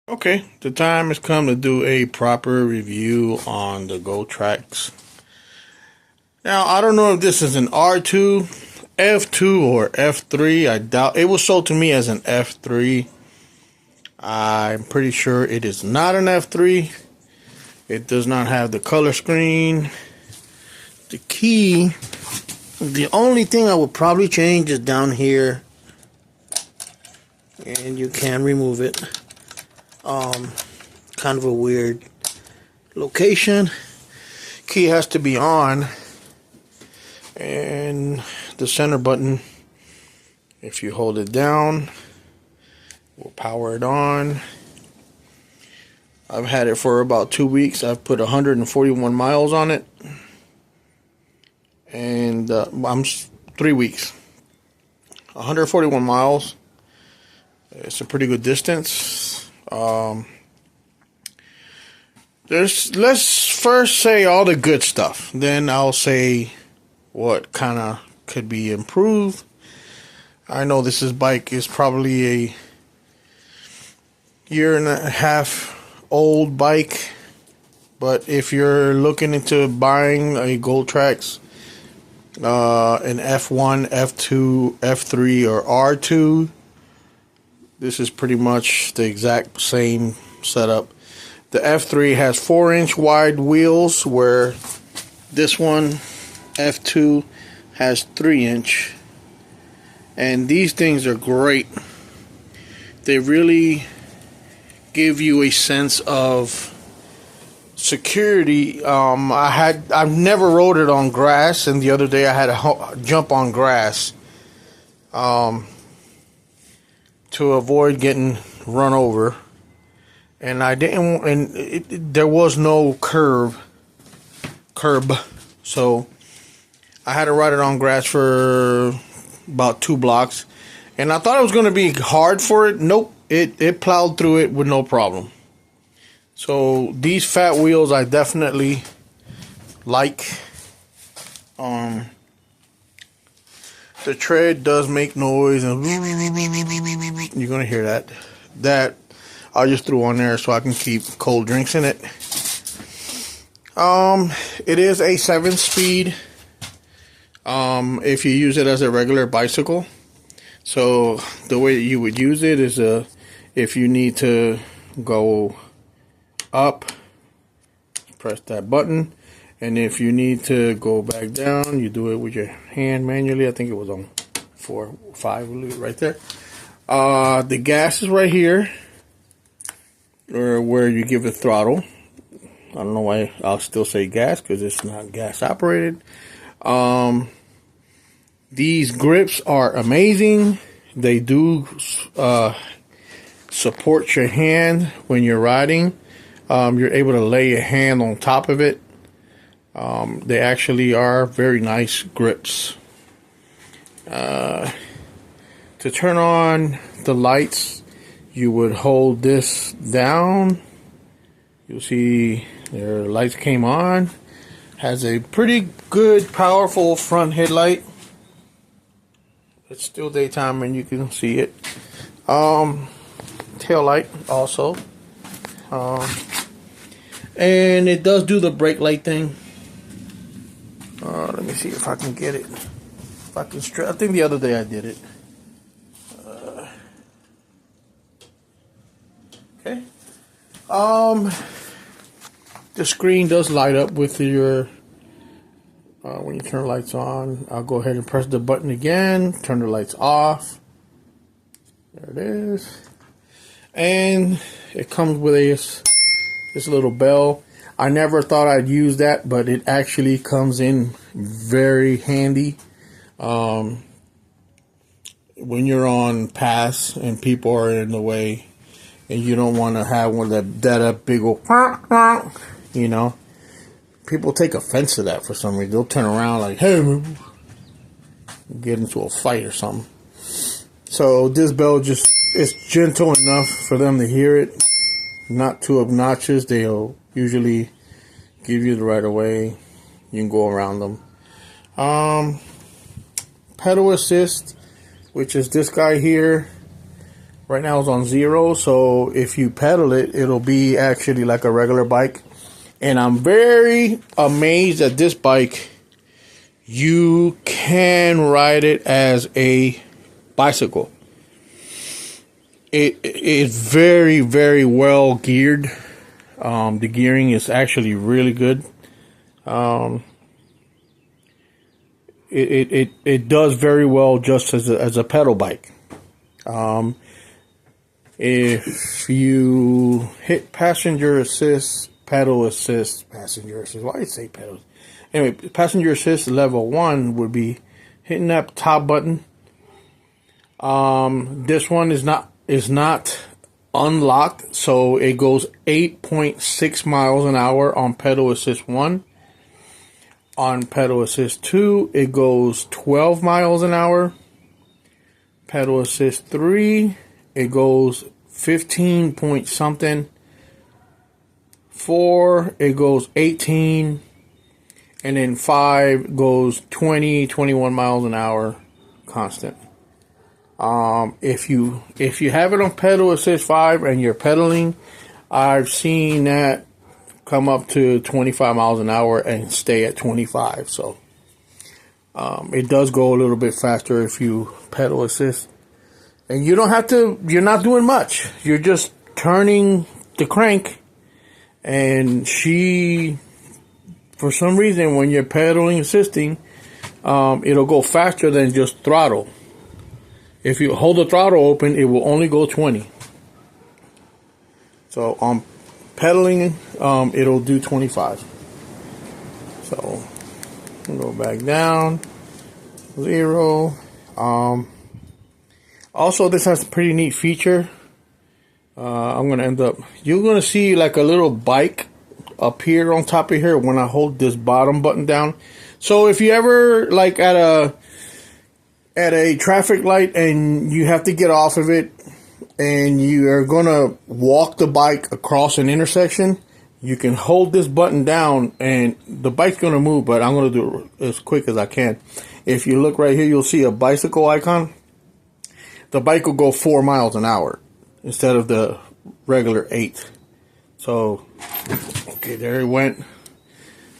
Okay, the time has come to do a proper review on the Trax. Now, I don't know if this is an R2, F2, or F3. I doubt it was sold to me as an F3. I'm pretty sure it is not an F3. It does not have the color screen. The key, the only thing I would probably change is down here. And you can remove it. Kind of a weird location. Key has to be on, and the center button, if you hold it down, will power it on. I've had it for about 2 weeks. I've put 141 miles on it, and I'm 3 weeks. 141 miles. It's a pretty good distance. Let's first say all the good stuff. Then I'll say what kind of could be improved. I know this bike is probably a year and a half old bike, but if you're looking into buying a Trax, an F1, F2, F3, or R2, this is pretty much the exact same setup. The F3 has 4-inch wide wheels, where this one, F2, has 3-inch. And these things are great. They really give you a sense of security. I've never rode it on grass, and the other day I had to jump on grass to avoid getting run over. And I didn't, and there was no curb, so I had to ride it on grass for about 2 blocks, and I thought it was going to be hard for it. Nope, it plowed through it with no problem. So these fat wheels I definitely like. The tread does make noise, and you're gonna hear that. I just threw on there so I can keep cold drinks in it. It is a 7-speed. If you use it as a regular bicycle. So the way you would use it is if you need to go up, press that button, and if you need to go back down, you do it with your hand manually. I think it was on 4, 5 right there. The gas is right here, or where you give it throttle. I don't know why I'll still say gas, because it's not gas operated. These grips are amazing. They do support your hand when you're riding. You're able to lay your hand on top of it. They actually are very nice grips. To turn on the lights, you would hold this down. You'll see their lights came on. Has a pretty good, powerful front headlight. It's still daytime and you can see it. Tail light also. And it does do the brake light thing. Let me see if I can get it. If I can I think the other day I did it. Okay. The screen does light up with your when you turn the lights on. I'll go ahead and press the button again, turn the lights off. There it is. And it comes with this little bell. I never thought I'd use that, but it actually comes in very handy. When you're on paths and people are in the way, and you don't want to have one that big old, you know. People take offense to that for some reason. They'll turn around like, hey, get into a fight or something. So this bell it's gentle enough for them to hear it. Not too obnoxious. They'll usually give you the right of way. You can go around them. Pedal assist, which is this guy here. Right now it's on 0, so if you pedal it, it'll be actually like a regular bike. And I'm very amazed at this bike. You can ride it as a bicycle. It is very, very well geared. The gearing is actually really good. It does very well just as a pedal bike. If you hit passenger assist, pedal assist, passenger assist, why do you say pedal? Anyway, passenger assist level 1 would be hitting that top button. This one is not unlocked, so it goes 8.6 miles an hour on pedal assist 1. On pedal assist 2, it goes 12 miles an hour. Pedal assist 3, it goes 15 point something. 4, it goes 18. And then 5 goes 20, 21 miles an hour constant. If you have it on pedal assist 5 and you're pedaling, I've seen that come up to 25 miles an hour and stay at 25. So it does go a little bit faster if you pedal assist. And you don't have to, you're not doing much. You're just turning the crank, and for some reason, when you're pedaling assisting, it'll go faster than just throttle. If you hold the throttle open, it will only go 20. So on pedaling, it'll do 25. So go back down, 0. Also, this has a pretty neat feature. You're gonna see like a little bike up here on top of here when I hold this bottom button down. So if you ever like at a traffic light and you have to get off of it and you are gonna walk the bike across an intersection, you can hold this button down and the bike's gonna move, but I'm gonna do it as quick as I can. If you look right here, you'll see a bicycle icon. The bike will go 4 miles an hour instead of the regular 8. So, okay, there it went.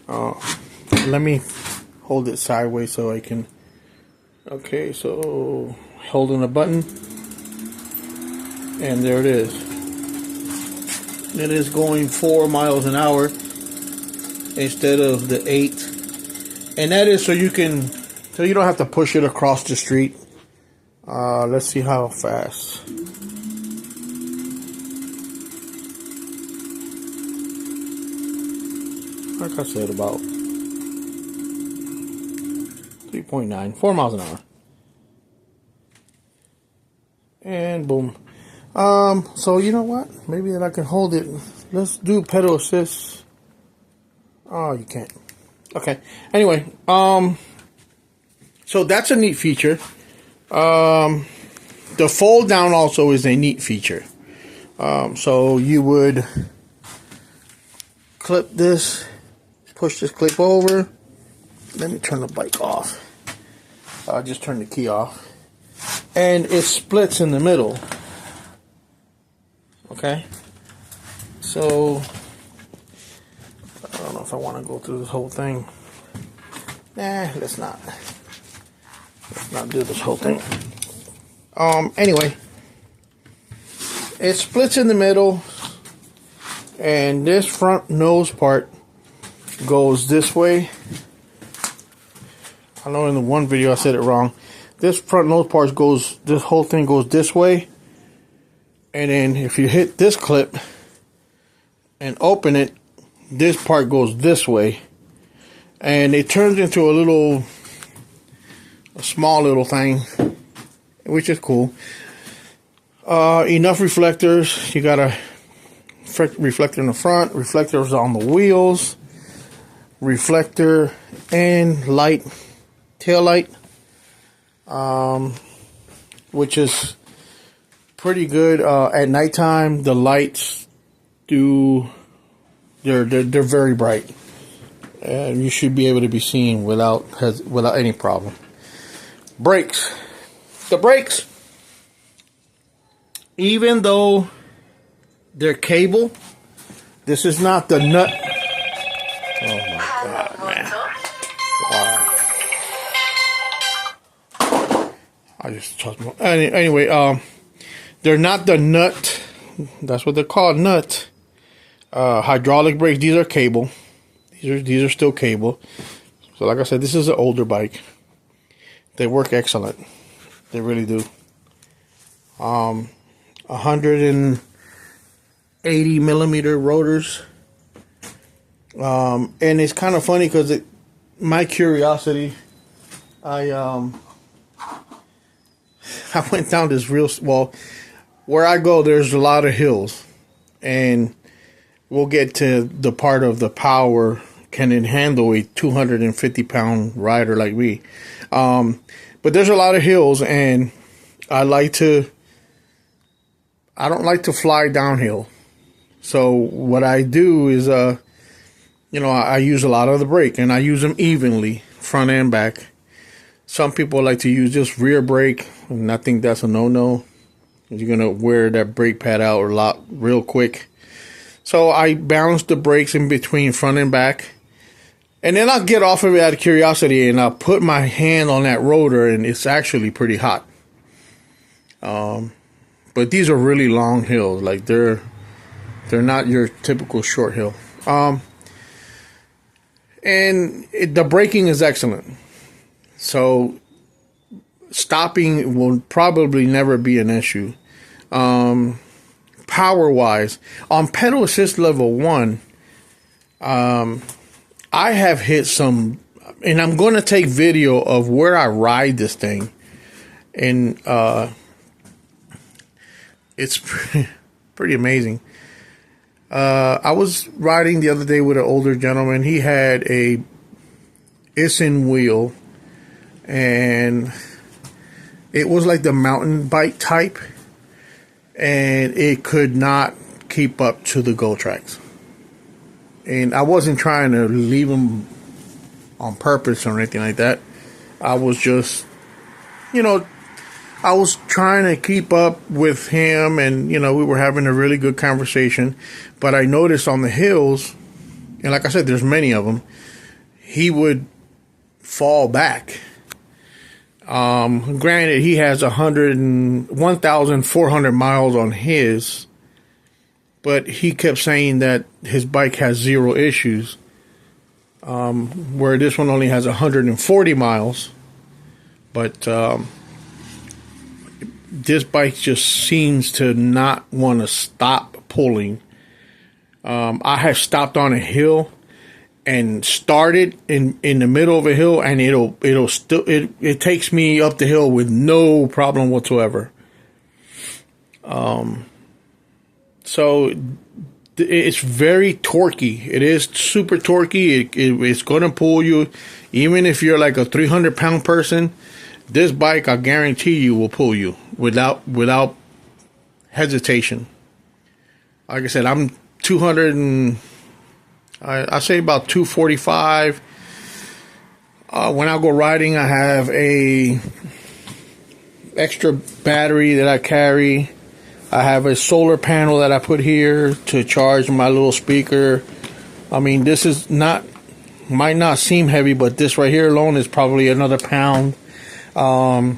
Let me hold it sideways so I can. Okay, so holding the button, and there it is. It is going 4 miles an hour instead of the 8, and that is so you don't have to push it across the street. Let's see how fast. Like I said, about 3.9, 4 miles an hour. And boom. So you know what? Maybe that I can hold it. Let's do pedal assist. Oh, you can't. Okay. Anyway, so that's a neat feature. The fold down also is a neat feature. So you would clip this, push this clip over. Let me turn the bike off. I'll just turn the key off. And it splits in the middle. Okay? So, I don't know if I want to go through this whole thing. Nah, let's not. Let's not do this whole thing. Anyway, it splits in the middle, and this front nose part goes this way. I know in the one video I said it wrong. This front nose part goes, this whole thing goes this way, and then if you hit this clip and open it, this part goes this way, and it turns into a small little thing, which is cool. Enough reflectors. You got a reflector in the front, reflectors on the wheels, reflector and light, tail light, which is pretty good. At nighttime, the lights they're very bright, and you should be able to be seen without any problem. Brakes. The brakes, even though they're cable, this is not the nut. Oh my God, man. Wow. I just touched my... Anyway, they're not the nut. That's what they're called, nut. Hydraulic brakes, these are cable. These are still cable. So like I said, this is an older bike. They work excellent. They really do. 180 millimeter rotors. And it's kind of funny because my curiosity, I went down this where I go, there's a lot of hills, and we'll get to the part of the power. Can it handle a 250-pound rider like me? But there's a lot of hills, and I don't like to fly downhill. So what I do is, I use a lot of the brake, and I use them evenly, front and back. Some people like to use just rear brake, and I think that's a no-no. You're going to wear that brake pad out a lot real quick. So I balance the brakes in between front and back. And then I'll get off of it out of curiosity, and I'll put my hand on that rotor, and it's actually pretty hot. But these are really long hills. Like they're not your typical short hill. And the braking is excellent. So stopping will probably never be an issue. Power wise, on pedal assist level 1, I have hit some, and I'm going to take video of where I ride this thing, and it's pretty amazing. I was riding the other day with an older gentleman. He had a Isin wheel, and it was like the mountain bike type, and it could not keep up to the Trax. And I wasn't trying to leave him on purpose or anything like that. I was just, I was trying to keep up with him, and, we were having a really good conversation. But I noticed on the hills, and like I said, there's many of them, he would fall back. Granted, he has 1,400 miles on his, but he kept saying that his bike has 0 issues, where this one only has 140 miles. But this bike just seems to not want to stop pulling. I have stopped on a hill and started in the middle of a hill, and it takes me up the hill with no problem whatsoever. So it's very torquey. It is super torquey. It's going to pull you, even if you're like a 300-pound person. This bike, I guarantee you, will pull you without hesitation. Like I said, I'm 200 and I say about 245. When I go riding, I have a extra battery that I carry. I have a solar panel that I put here to charge my little speaker. I mean, this is might not seem heavy, but this right here alone is probably another pound. I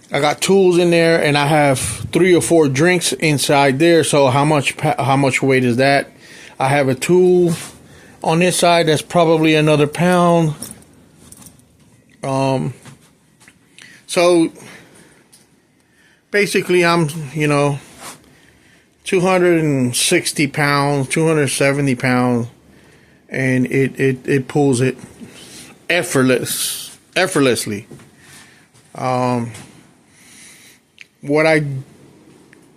got tools in there, and I have 3 or 4 drinks inside there. So how much weight is that? I have a tool on this side that's probably another pound. So basically I'm, 260 pounds, 270 pounds, and it pulls it effortlessly. What I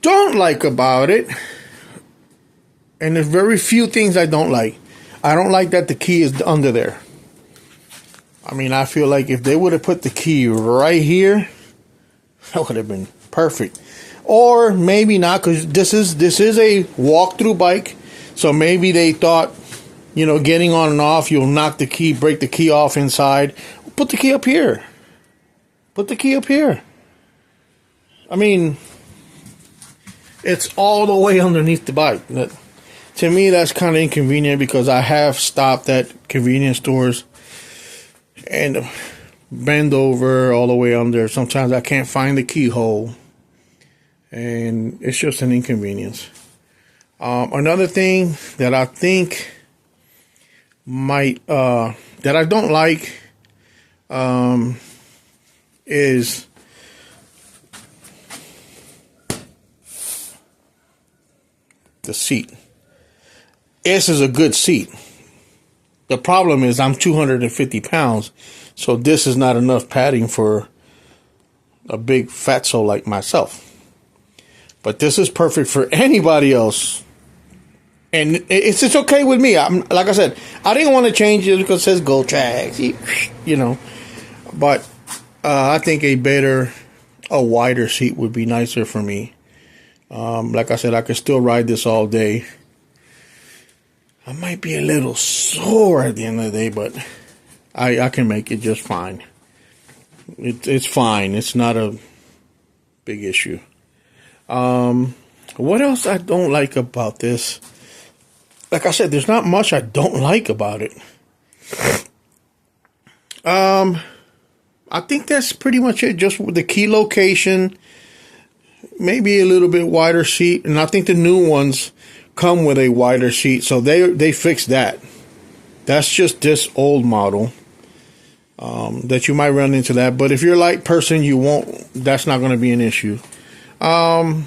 don't like about it, and there's very few things I don't like. I don't like that the key is under there. I mean, I feel like if they would have put the key right here, that would have been perfect. Or maybe not, because this is a walkthrough bike. So maybe they thought, getting on and off, you'll knock the key, break the key off inside. Put the key up here. Put the key up here. I mean, it's all the way underneath the bike. To me, that's kind of inconvenient because I have stopped at convenience stores and bend over all the way under. Sometimes I can't find the keyhole, and it's just an inconvenience. Another thing that I think might that I don't like is the seat. This is a good seat. The problem is I'm 250 pounds, so this is not enough padding for a big fatso like myself. But this is perfect for anybody else. And it's okay with me. Like I said, I didn't want to change it because it says Go Trax, you know. But I think a wider seat would be nicer for me. Like I said, I could still ride this all day. I might be a little sore at the end of the day, but I can make it just fine. It's fine. It's not a big issue. What else I don't like about this? Like I said, there's not much I don't like about it. I think that's pretty much it. Just with the key location, maybe a little bit wider seat, and I think the new ones come with a wider seat, so they fixed that. That's just this old model that you might run into that. But if you're a light person, you won't. That's not going to be an issue. What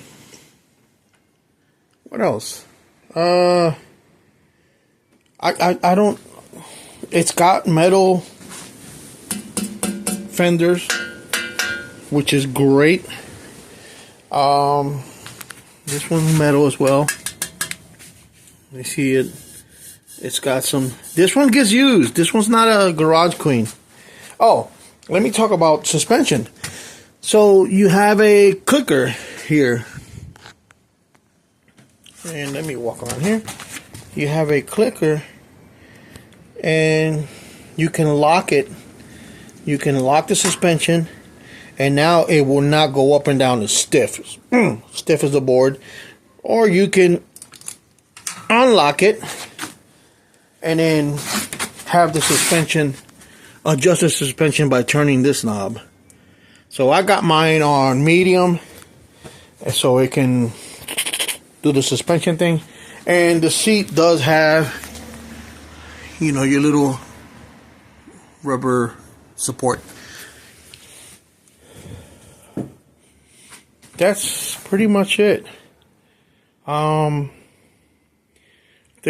else? I don't. It's got metal fenders, which is great. This one's metal as well. You see it. It's got some. This one gets used. This one's not a garage queen. Oh, let me talk about suspension. So you have a clicker here. And let me walk around here. You have a clicker, and you can lock it. You can lock the suspension, and now it will not go up and down as stiff. Stiff as the board. Or you can unlock it and then have the suspension, adjust the suspension by turning this knob. So I got mine on medium, so it can do the suspension thing. And the seat does have, you know, your little rubber support. That's pretty much it. The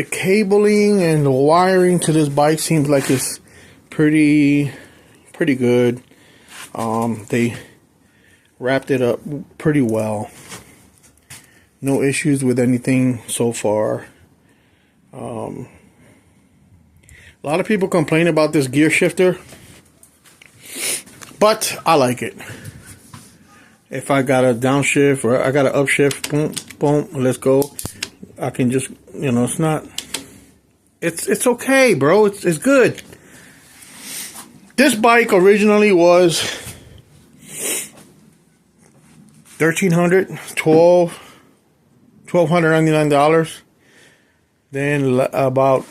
cabling and the wiring to this bike seems like it's pretty good. They wrapped it up pretty well. No issues with anything so far. A lot of people complain about this gear shifter, but I like it. If I got a downshift or I got an upshift, boom, boom, let's go. I can just, you know, it's not. It's okay, bro. It's good. This bike originally was $1,299. Then about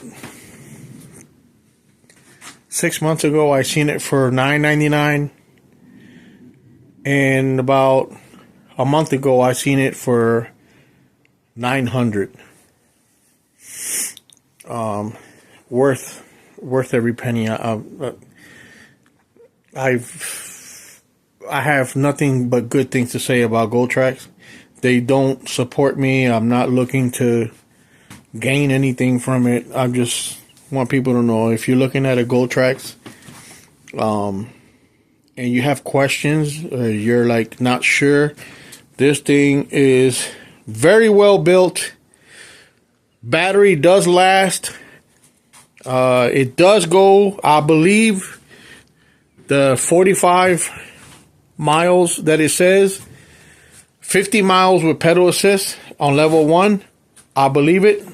6 months ago, I seen it for $999. And about a month ago, I seen it for $900. Worth every penny. I have nothing but good things to say about Trax. They don't support me. I'm not looking to gain anything from it. I just want people to know, if you're looking at a Trax, and you have questions, or you're like not sure, this thing is very well built. Battery does last. It does go, I believe, the 45 miles that it says. 50 miles with pedal assist on level 1. I believe it.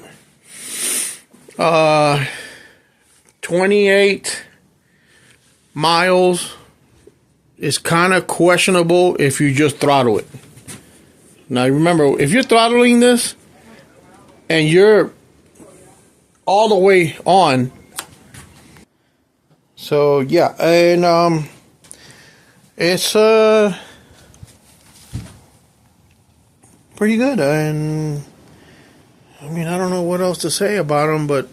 28 miles is kind of questionable if you just throttle it. Now remember, if you're throttling this and you're all the way on, so yeah, and it's pretty good. And I mean, I don't know what else to say about them, but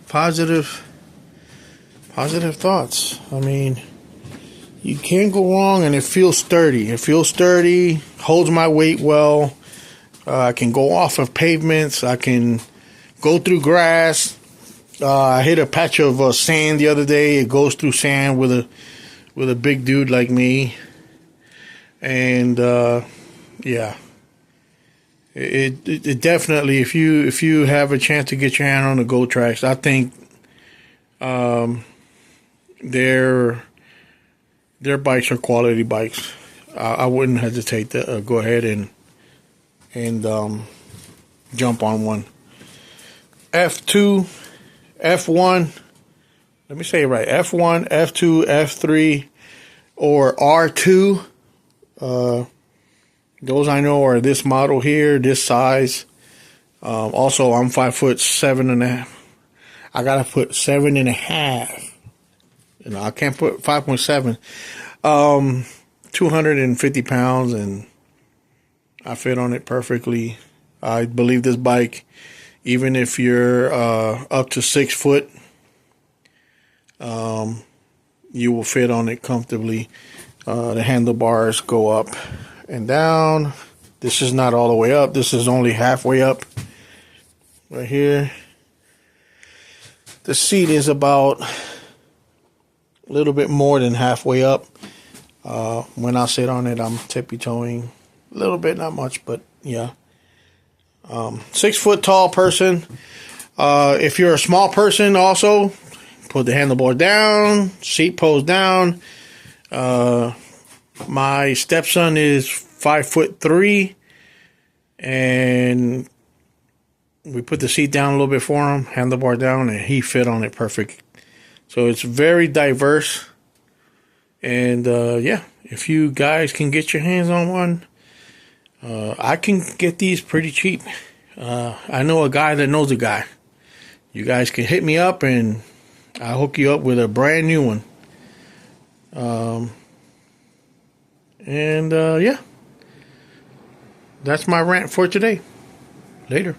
positive thoughts. I mean, you can't go wrong, and it feels sturdy. It feels sturdy, holds my weight well. I can go off of pavements. I can go through grass. I hit a patch of sand the other day. It goes through sand with a big dude like me, and yeah, it definitely. If you have a chance to get your hand on the Trax, I think their bikes are quality bikes. I wouldn't hesitate to go ahead and jump on one. F2, F1. Let me say it right. F1, F2, F3, or R2. Those I know are this model here, this size. Also, I'm 5'7.5". I gotta put 7.5. You know, I can't put 5.7. 250 pounds, and I fit on it perfectly. I believe this bike, even if you're up to 6 foot, you will fit on it comfortably. The handlebars go up and down. This is not all the way up. This is only halfway up right here. The seat is about a little bit more than halfway up. When I sit on it, I'm tippy-toeing a little bit, not much, but yeah. 6 foot tall person. If you're a small person, also put the handlebar down, seat pose down. My stepson is 5'3", and we put the seat down a little bit for him, handlebar down, and he fit on it perfect. So it's very diverse. And yeah, if you guys can get your hands on one, I can get these pretty cheap. I know a guy that knows a guy. You guys can hit me up, and I'll hook you up with a brand new one. And yeah, that's my rant for today. Later.